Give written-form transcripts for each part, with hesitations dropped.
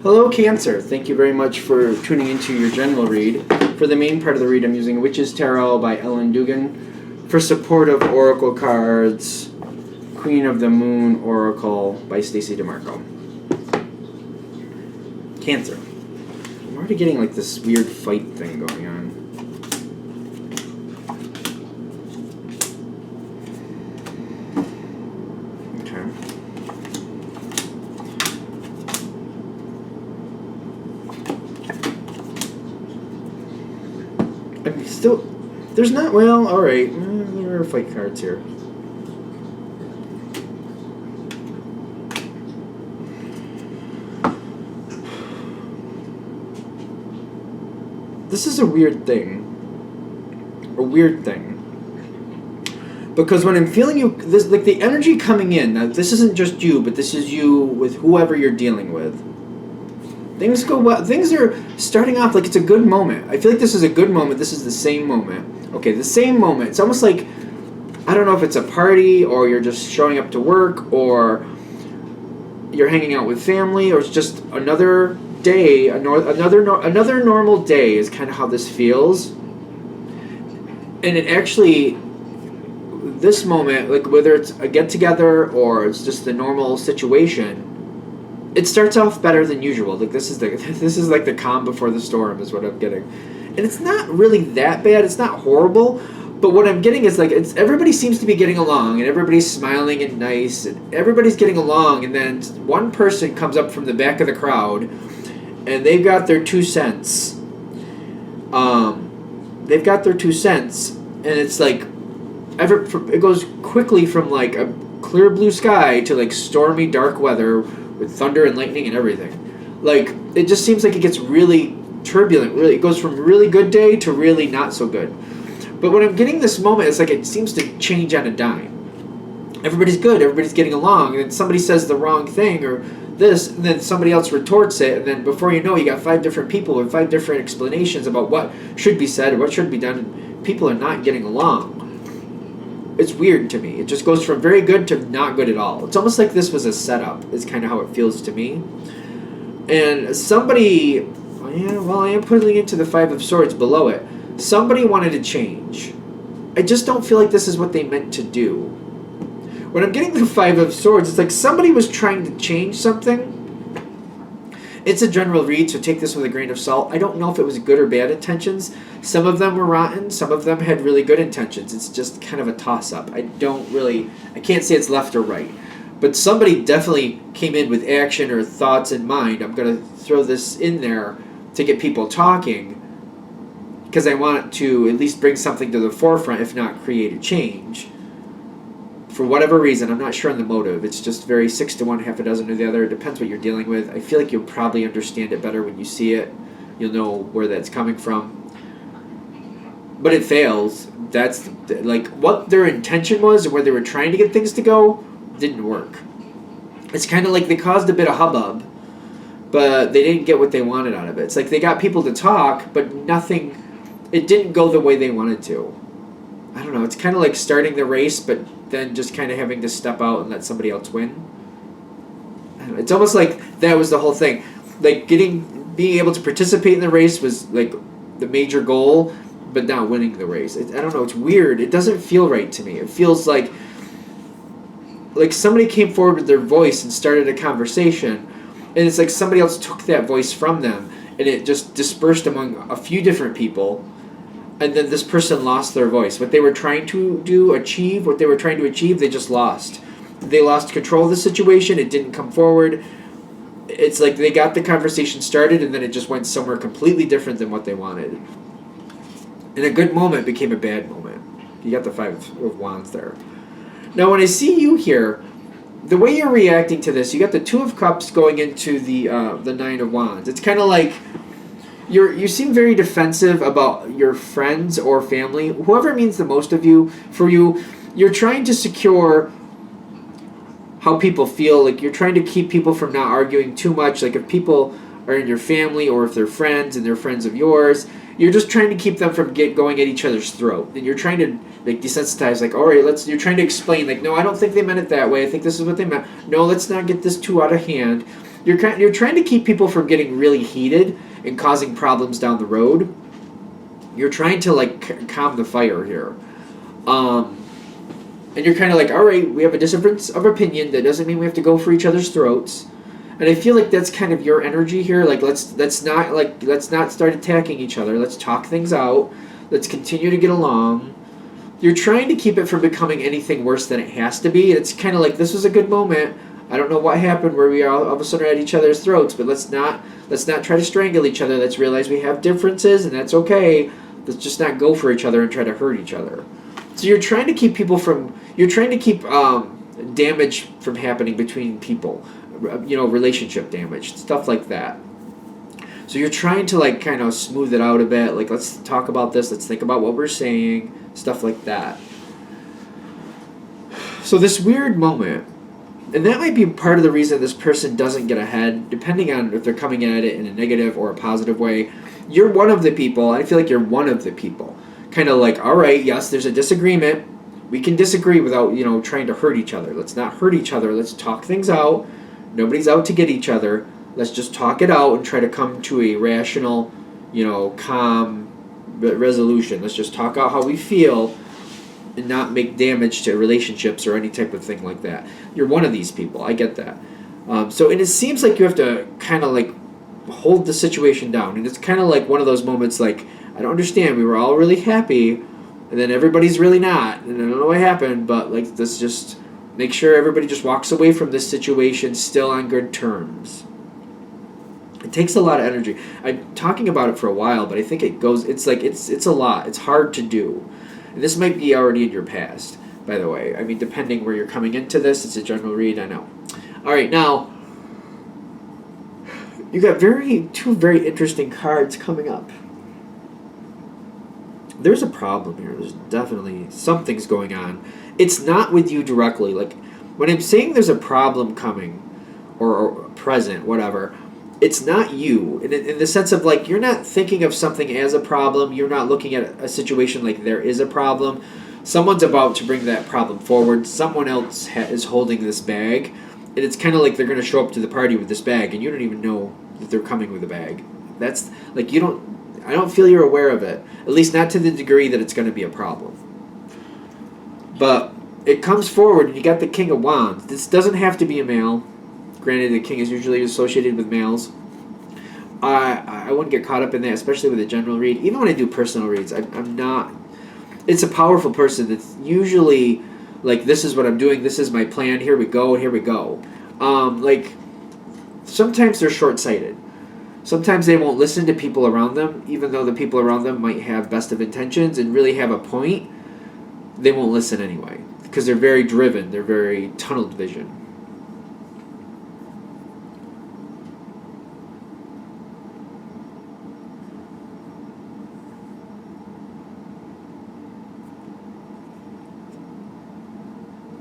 Hello, Cancer. Thank you very much for tuning into your general read. For the main part of the read, I'm using Witch's Tarot by Ellen Dugan. For supportive oracle cards, Queen of the Moon Oracle by Stacey DeMarco. Cancer. I'm already getting like this weird fight thing going on. Still, there's not, well, alright, there are fight cards here. This is a weird thing. Because when I'm feeling you, this, like the energy coming in, now this isn't just you, but this is you with whoever you're dealing with. Things go well. Things are starting off like it's a good moment. I feel like this is a good moment. This is the same moment. Okay, the same moment. It's almost like, I don't know if it's a party or you're just showing up to work or you're hanging out with family or it's just another day, another normal day is kind of how this feels. And it actually, this moment, like whether it's a get-together or it's just the normal situation, it starts off better than usual. Like this is like the calm before the storm is what I'm getting, and it's not really that bad. It's not horrible, but what I'm getting is like everybody seems to be getting along, and everybody's smiling and nice, and everybody's getting along, and then one person comes up from the back of the crowd, and they've got their 2 cents. They've got their 2 cents, and it's like it goes quickly from like a clear blue sky to like stormy dark weather with thunder and lightning and everything. Like, it just seems like it gets really turbulent. Really, it goes from really good day to really not so good. But when I'm getting this moment, it's like it seems to change on a dime. Everybody's good. Everybody's getting along. And then somebody says the wrong thing or this, and then somebody else retorts it. And then before you know, you got 5 different people with 5 different explanations about what should be said or what should be done. And people are not getting along. It's weird to me. It just goes from very good to not good at all. It's almost like this was a setup, is kind of how it feels to me. And somebody, I am putting into the 5 of Swords below it. Somebody wanted to change. I just don't feel like this is what they meant to do. When I'm getting the 5 of Swords, it's like somebody was trying to change something. It's a general read, so take this with a grain of salt. I don't know if it was good or bad intentions. Some of them were rotten. Some of them had really good intentions. It's just kind of a toss-up. I can't say it's left or right. But somebody definitely came in with action or thoughts in mind. I'm going to throw this in there to get people talking because I want to at least bring something to the forefront, if not create a change. For whatever reason, I'm not sure on the motive. It's just very 6 to 1, half a dozen to the other. It depends what you're dealing with. I feel like you'll probably understand it better when you see it. You'll know where that's coming from. But it fails. That's like what their intention was and where they were trying to get things to go didn't work. It's kind of like they caused a bit of hubbub, but they didn't get what they wanted out of it. It's like they got people to talk, but nothing, it didn't go the way they wanted to. I don't know. It's kind of like starting the race, but then just kind of having to step out and let somebody else win. I don't know, it's almost like that was the whole thing. Like being able to participate in the race was like the major goal, but not winning the race. I don't know. It's weird. It doesn't feel right to me. It feels like somebody came forward with their voice and started a conversation, and it's like somebody else took that voice from them, and it just dispersed among a few different people. And then this person lost their voice. What they were trying to achieve, they just lost. They lost control of the situation. It didn't come forward. It's like they got the conversation started, and then it just went somewhere completely different than what they wanted. And a good moment became a bad moment. You got the 5 of Wands there. Now, when I see you here, the way you're reacting to this, you got the 2 of Cups going into the 9 of Wands. It's kind of like you seem very defensive about your friends or family, whoever means the most of you. For you, you're trying to secure how people feel. Like you're trying to keep people from not arguing too much. Like if people are in your family or if they're friends and they're friends of yours, you're just trying to keep them from going at each other's throat. And you're trying to like desensitize, like, all right, you're trying to explain, like, no, I don't think they meant it that way. I think this is what they meant. No, let's not get this too out of hand. You're trying to keep people from getting really heated and causing problems down the road. You're trying to like calm the fire here. And you're kind of like, all right, we have a difference of opinion. That doesn't mean we have to go for each other's throats. And I feel like that's kind of your energy here. Like let's not start attacking each other. Let's talk things out. Let's continue to get along. You're trying to keep it from becoming anything worse than it has to be. It's kind of like, this was a good moment. I don't know what happened where we are all of a sudden at each other's throats, but let's not try to strangle each other. Let's realize we have differences, and that's okay. Let's just not go for each other and try to hurt each other. So you're trying to keep damage from happening between people, relationship damage, stuff like that. So you're trying to like kind of smooth it out a bit. Like, let's talk about this. Let's think about what we're saying, stuff like that. So this weird moment, and that might be part of the reason this person doesn't get ahead, depending on if they're coming at it in a negative or a positive way. You're one of the people. I feel like you're one of the people. Kind of like, all right, yes, there's a disagreement. We can disagree without, trying to hurt each other. Let's not hurt each other. Let's talk things out. Nobody's out to get each other. Let's just talk it out and try to come to a rational, calm resolution. Let's just talk out how we feel and not make damage to relationships or any type of thing like that. You're one of these people. I get that. And it seems like you have to kind of like hold the situation down. And it's kind of like one of those moments like, I don't understand. We were all really happy, and then everybody's really not. And I don't know what happened, but like, let's just make sure everybody just walks away from this situation still on good terms. It takes a lot of energy. I'm talking about it for a while, but I think it's a lot. It's hard to do. And this might be already in your past, by the way. I mean, depending where you're coming into this, it's a general read, I know. All right, now, you got two very interesting cards coming up. There's a problem here. There's definitely something's going on. It's not with you directly. Like, when I'm saying there's a problem coming, or present, whatever, it's not you. In the sense of, like, you're not thinking of something as a problem. You're not looking at a situation like there is a problem. Someone's about to bring that problem forward. Someone else is holding this bag. And it's kind of like they're going to show up to the party with this bag, and you don't even know that they're coming with a bag. That's, like, I don't feel you're aware of it. At least not to the degree that it's going to be a problem. But it comes forward, and you got the King of Wands. This doesn't have to be a male. Granted, the king is usually associated with males. I wouldn't get caught up in that, especially with a general read. Even when I do personal reads, I'm not... It's a powerful person that's usually like, this is what I'm doing, this is my plan, here we go. Sometimes they're short-sighted. Sometimes they won't listen to people around them, even though the people around them might have best of intentions and really have a point. They won't listen anyway, because they're very driven. They're very tunneled vision.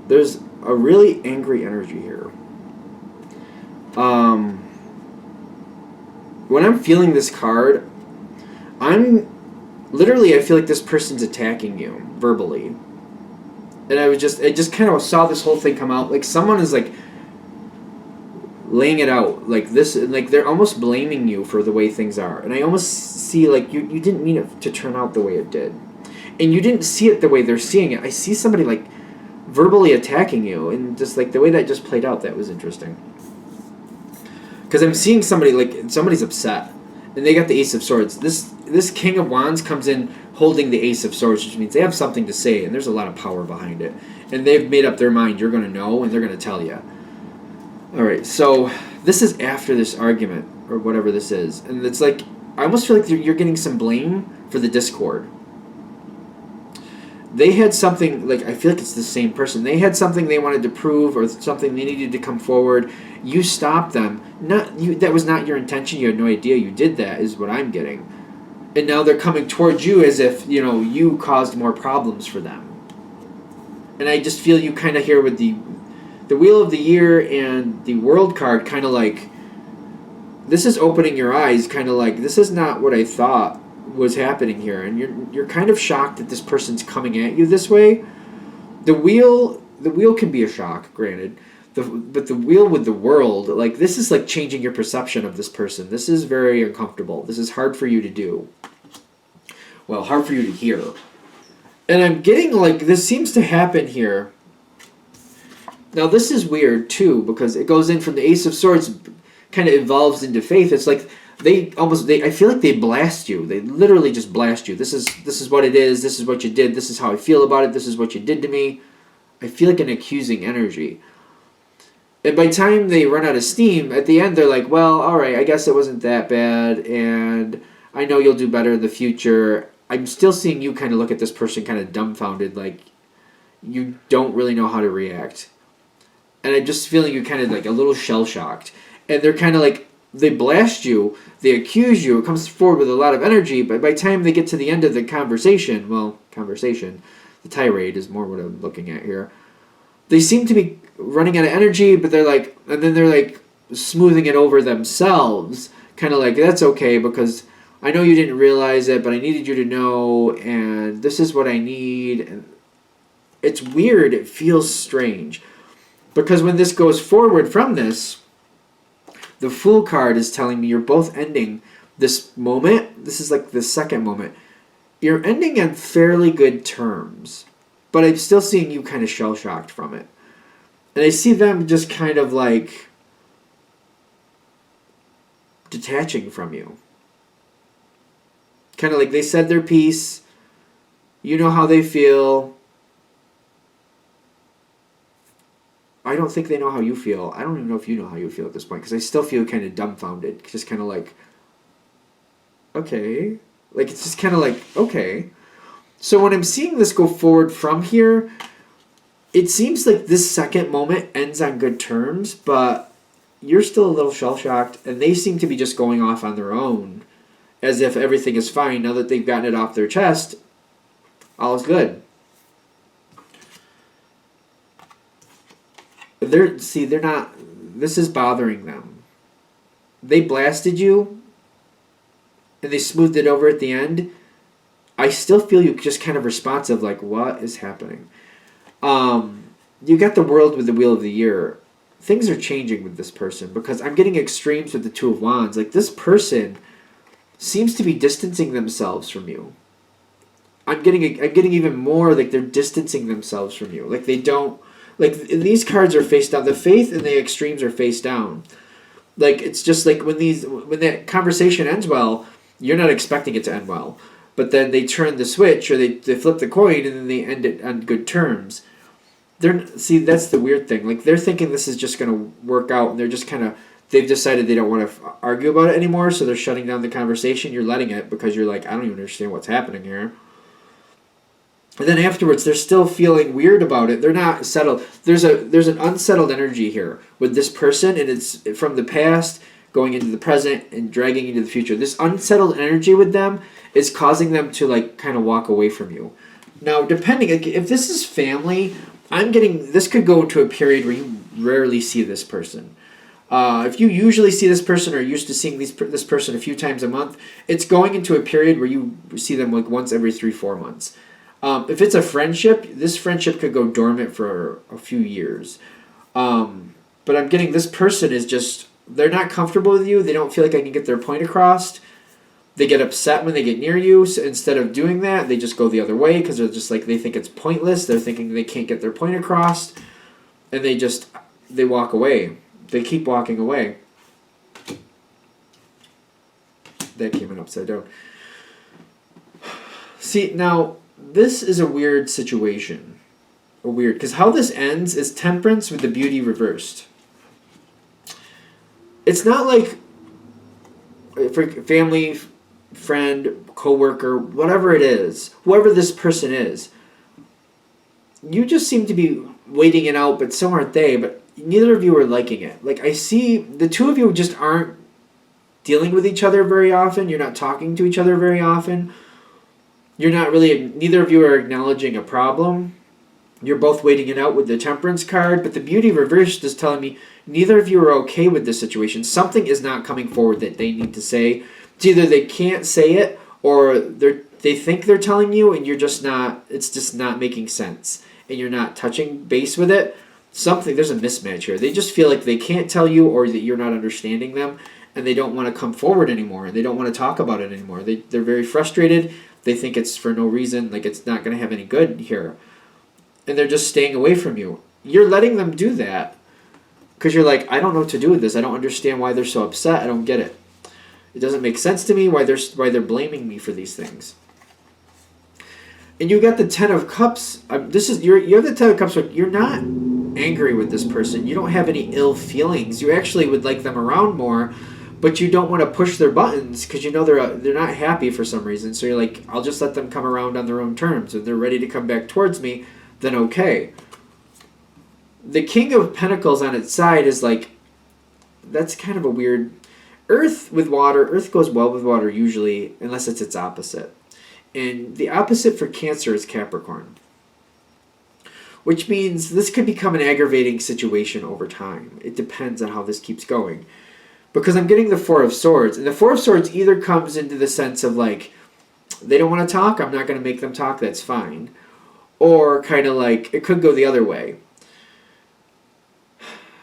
There's a really angry energy here. When I'm feeling this card, I feel like this person's attacking you verbally. And I just kind of saw this whole thing come out. Like, someone is like laying it out like this, and like they're almost blaming you for the way things are. And I almost see like you didn't mean it to turn out the way it did. And you didn't see it the way they're seeing it. I see somebody like verbally attacking you, and just like the way that just played out, that was interesting. Because I'm seeing somebody's upset, and they got the Ace of Swords. This King of Wands comes in holding the Ace of Swords, which means they have something to say, and there's a lot of power behind it. And they've made up their mind. You're going to know, and they're going to tell you. All right, so this is after this argument, or whatever this is. And it's like, I almost feel like you're getting some blame for the discord. They had something, like, I feel like it's the same person. They had something they wanted to prove, or something they needed to come forward. You stopped them. That was not your intention. You had no idea you did that, is what I'm getting. And now they're coming towards you as if, you caused more problems for them. And I just feel you kind of here with the Wheel of the Year and the World card, kind of like, this is opening your eyes, kind of like, this is not what I thought was happening here. And you're kind of shocked that this person's coming at you this way. The wheel can be a shock, granted. But the wheel with the world, like, this is like changing your perception of this person. This is very uncomfortable. This is hard for you to do. Well, hard for you to hear. And I'm getting like, this seems to happen here. Now this is weird too, because it goes in from the Ace of Swords, kind of evolves into Faith. It's like I feel like they blast you. They literally just blast you. This is what it is. This is what you did. This is how I feel about it. This is what you did to me. I feel like an accusing energy. And by the time they run out of steam, at the end they're like, well, all right, I guess it wasn't that bad, and I know you'll do better in the future. I'm still seeing you kind of look at this person kind of dumbfounded, like you don't really know how to react. And I'm just feeling you kind of like a little shell-shocked. And they're kind of like, they blast you, they accuse you, it comes forward with a lot of energy, but by the time they get to the end of the conversation, the tirade is more what I'm looking at here, they seem to be running out of energy, but they're like, and then they're like smoothing it over themselves, kind of like, that's okay, because I know you didn't realize it, but I needed you to know, and this is what I need. And it's weird, it feels strange, because when this goes forward from this, the Fool card is telling me you're both ending this moment. This is like the second moment. You're ending on fairly good terms, but I'm still seeing you kind of shell-shocked from it. And I see them just kind of like detaching from you. Kind of like they said their piece. You know how they feel. I don't think they know how you feel. I don't even know if you know how you feel at this point, because I still feel kind of dumbfounded. Just kind of like, okay. Like, it's just kind of like, okay. So when I'm seeing this go forward from here, it seems like this second moment ends on good terms, but you're still a little shell-shocked, and they seem to be just going off on their own, as if everything is fine. Now that they've gotten it off their chest, all is good. They're not, this is bothering them. They blasted you, and they smoothed it over at the end. I still feel you just kind of responsive, like, what is happening? You got the World with the Wheel of the Year. Things are changing with this person, because I'm getting extremes with the Two of Wands. Like, this person seems to be distancing themselves from you. I'm getting even more like they're distancing themselves from you. Like, they don't, like, these cards are face down. The Faith and the extremes are face down. Like, it's just like when that conversation ends well, you're not expecting it to end well. But then they turn the switch, or they flip the coin, and then they end it on good terms. That's the weird thing. Like, they're thinking this is just going to work out, and they're just kind of, they've decided they don't want to argue about it anymore, so they're shutting down the conversation. You're letting it, because you're like, I don't even understand what's happening here. And then afterwards, they're still feeling weird about it. They're not settled. There's an unsettled energy here with this person, and it's from the past going into the present and dragging into the future. This unsettled energy with them is causing them to like kind of walk away from you. Now, depending, if this is family, I'm getting, this could go into a period where you rarely see this person. If you usually see this person or are used to seeing this person a few times a month, it's going into a period where you see them like once every 3-4 months. If it's a friendship, this friendship could go dormant for a few years. But I'm getting this person is just, they're not comfortable with you. They don't feel like I can get their point across. They get upset when they get near you. So instead of doing that, they just go the other way because they're just like, they think it's pointless. They're thinking they can't get their point across. And they walk away. They keep walking away. That came in upside down. See, now, this is a weird situation. Because how this ends is Temperance with the Beauty reversed. It's not like for family, friend, coworker, whatever it is, whoever this person is, you just seem to be waiting it out, but so aren't they, but neither of you are liking it. Like, I see the two of you just aren't dealing with each other very often. You're not talking to each other very often. Neither of you are acknowledging a problem. You're both waiting it out with the Temperance card, but the Beauty reversed is telling me neither of you are okay with this situation. Something is not coming forward that they need to say. It's either they can't say it, or they think they're telling you, and you're just not, it's just not making sense. And you're not touching base with it. there's a mismatch here. They just feel like they can't tell you, or that you're not understanding them, and they don't want to come forward anymore, and they don't want to talk about it anymore. They're very frustrated. They think it's for no reason, like it's not going to have any good here. And they're just staying away from you. You're letting them do that because you're like, I don't know what to do with this. I don't understand why they're so upset. I don't get it. It doesn't make sense to me why they're blaming me for these things. And you got the Ten of Cups. You have the Ten of Cups. But you're not angry with this person. You don't have any ill feelings. You actually would like them around more, but you don't want to push their buttons because you know they're not happy for some reason. So you're like, I'll just let them come around on their own terms. If they're ready to come back towards me, then okay. The King of Pentacles on its side is like, that's kind of a weird. Earth with water, Earth goes well with water usually, unless it's its opposite. And the opposite for Cancer is Capricorn. Which means this could become an aggravating situation over time. It depends on how this keeps going. Because I'm getting the Four of Swords. And the Four of Swords either comes into the sense of like, they don't want to talk, I'm not going to make them talk, that's fine. Or kind of like, it could go the other way.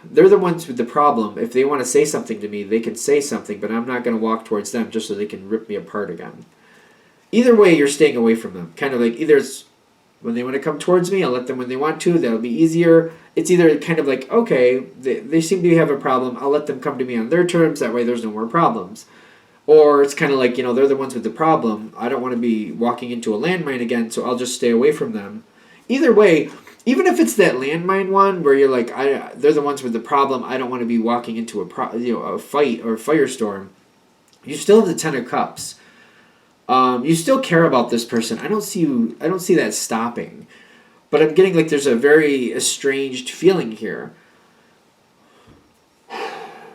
They're the ones with the problem. If they want to say something to me, they can say something, but I'm not going to walk towards them just so they can rip me apart again. Either way, you're staying away from them. Kind of like, either it's when they want to come towards me, I'll let them when they want to. That'll be easier. It's either kind of like, okay, they seem to have a problem. I'll let them come to me on their terms. That way there's no more problems. Or it's kind of like, they're the ones with the problem. I don't want to be walking into a landmine again, so I'll just stay away from them. Either way, even if it's that landmine one where you're like, they're the ones with the problem, I don't want to be walking into a fight or a firestorm, you still have the Ten of Cups. You still care about this person. I don't see that stopping. But I'm getting like there's a very estranged feeling here.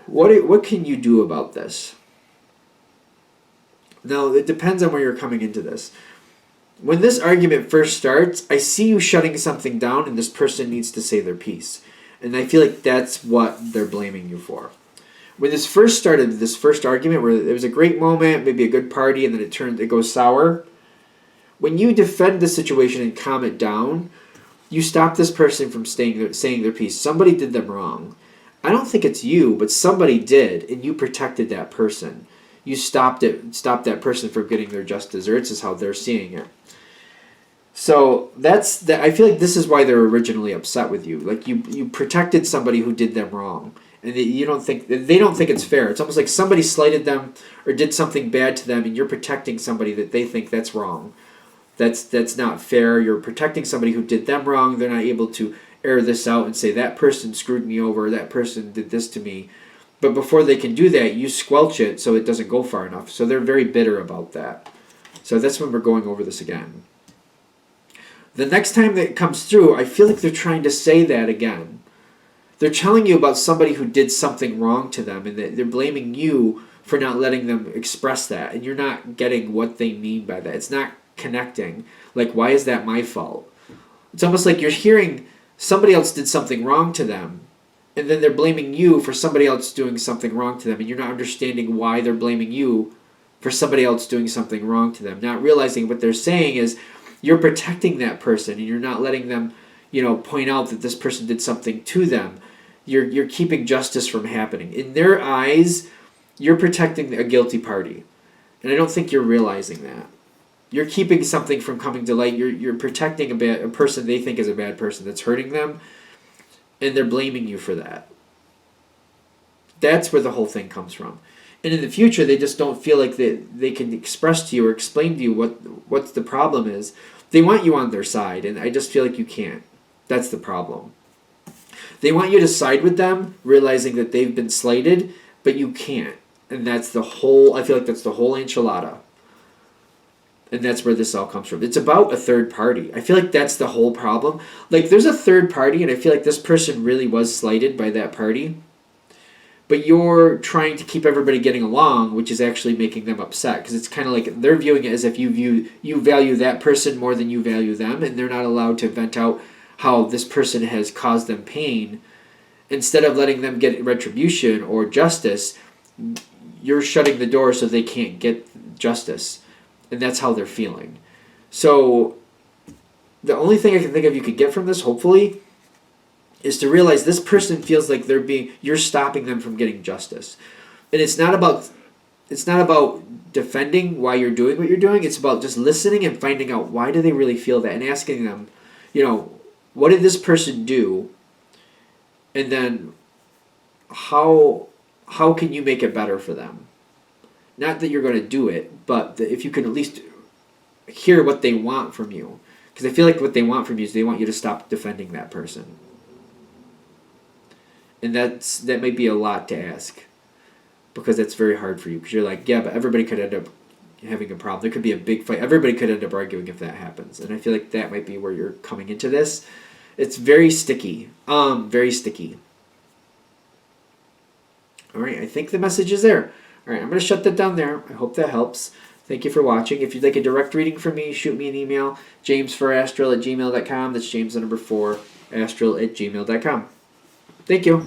What can you do about this? Now, it depends on where you're coming into this. When this argument first starts, I see you shutting something down and this person needs to say their piece. And I feel like that's what they're blaming you for. When this first started, this first argument where it was a great moment, maybe a good party, and then it goes sour. When you defend the situation and calm it down, you stop this person from saying their piece. Somebody did them wrong. I don't think it's you, but somebody did, and you protected that person. You stopped that person from getting their just desserts, is how they're seeing it. So I feel like this is why they're originally upset with you. Like you protected somebody who did them wrong, and they don't think it's fair. It's almost like somebody slighted them or did something bad to them, and you're protecting somebody that they think that's wrong. That's not fair. You're protecting somebody who did them wrong. They're not able to air this out and say that person screwed me over, that person did this to me. But before they can do that, you squelch it so it doesn't go far enough. So they're very bitter about that. So that's when we're going over this again. The next time that it comes through, I feel like they're trying to say that again. They're telling you about somebody who did something wrong to them, and they're blaming you for not letting them express that. And you're not getting what they mean by that. It's not connecting. Like, why is that my fault? It's almost like you're hearing somebody else did something wrong to them, and then they're blaming you for somebody else doing something wrong to them, and you're not understanding why they're blaming you for somebody else doing something wrong to them. Not realizing what they're saying is you're protecting that person, and you're not letting them, point out that this person did something to them. You're keeping justice from happening. In their eyes, you're protecting a guilty party, and I don't think you're realizing that. You're keeping something from coming to light. You're protecting a person they think is a bad person that's hurting them, and they're blaming you for that. That's where the whole thing comes from. And in the future, they just don't feel like they can express to you or explain to you what the problem is. They want you on their side, and I just feel like you can't. That's the problem. They want you to side with them, realizing that they've been slighted, but you can't. And I feel like that's the whole enchilada. And that's where this all comes from. It's about a third party. I feel like that's the whole problem. Like, there's a third party, and I feel like this person really was slighted by that party. But you're trying to keep everybody getting along, which is actually making them upset. Because it's kind of like they're viewing it as if you value that person more than you value them, and they're not allowed to vent out how this person has caused them pain. Instead of letting them get retribution or justice, you're shutting the door so they can't get justice. And that's how they're feeling. So the only thing I can think of you could get from this, hopefully, is to realize this person feels like you're stopping them from getting justice. And it's not about defending why you're doing what you're doing. It's about just listening and finding out why do they really feel that, and asking them, what did this person do? And then how can you make it better for them? Not that you're going to do it, but if you can at least hear what they want from you. Because I feel like what they want from you is they want you to stop defending that person. And that might be a lot to ask. Because that's very hard for you. Because you're like, yeah, but everybody could end up having a problem. There could be a big fight. Everybody could end up arguing if that happens. And I feel like that might be where you're coming into this. It's very sticky. Very sticky. All right, I think the message is there. All right, I'm going to shut that down there. I hope that helps. Thank you for watching. If you'd like a direct reading from me, shoot me an email, james4astral@gmail.com. That's James the number 4, astral@gmail.com. Thank you.